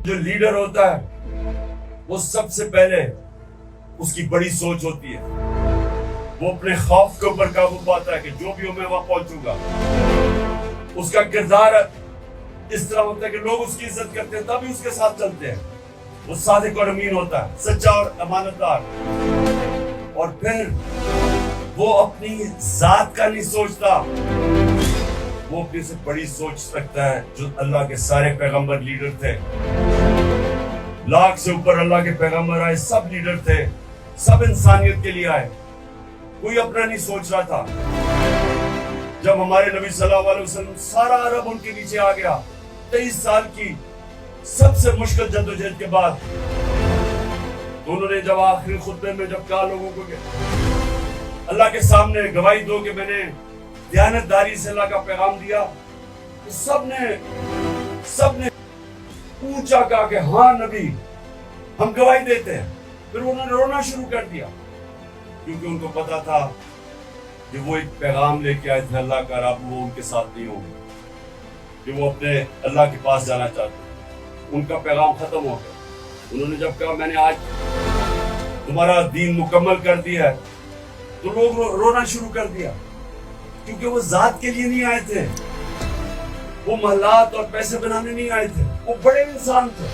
جو لیڈر ہوتا ہے وہ سب سے پہلے اس کی بڑی سوچ ہوتی ہے. وہ اپنے خوف کے اوپر قابو پاتا ہے کہ جو بھی ہو میں وہاں پہنچوں گا. اس کا کردار اس طرح ہوتا ہے کہ لوگ اس کی عزت کرتے ہیں تبھی اس کے ساتھ چلتے ہیں. وہ صادق اور امین ہوتا ہے, سچا اور امانت دار. اور پھر وہ اپنی ذات کا نہیں سوچتا, وہ اپنی سے بڑی سوچ رکھتا ہے. جو اللہ کے سارے پیغمبر لیڈر تھے, لاکھ سے اوپر اللہ کے پیغمبر آئے, سب لیڈر تھے, سب انسانیت کے لیے آئے, کوئی اپنا نہیں سوچ رہا تھا. جب ہمارے نبی صلی اللہ علیہ وسلم سارا عرب ان کے نیچے آ گیا, 23 سال کی سب سے مشکل جدوجہد کے بعد, تو انہوں نے جب آخری خطبے میں جب کہا لوگوں کو کہ اللہ کے سامنے گواہی دو کہ میں نے دیانتداری سے اللہ کا پیغام دیا, تو سب نے اونچا کہا کہ ہاں نبی ہم گواہی دیتے ہیں. پھر انہوں نے رونا شروع کر دیا, کیونکہ ان کو پتا تھا کہ وہ ایک پیغام لے کے آئے تھے اللہ کا, رب وہ ان کے ساتھ نہیں ہوں گے, کہ وہ اپنے اللہ کے پاس جانا چاہتے ہیں. ان کا پیغام ختم ہو گیا. انہوں نے جب کہا میں نے آج تمہارا دین مکمل کر دیا ہے, تو لوگ رونا شروع کر دیا, کیونکہ وہ ذات کے لیے نہیں آئے تھے, وہ محلات اور پیسے بنانے نہیں آئے تھے, وہ بڑے انسان تھے.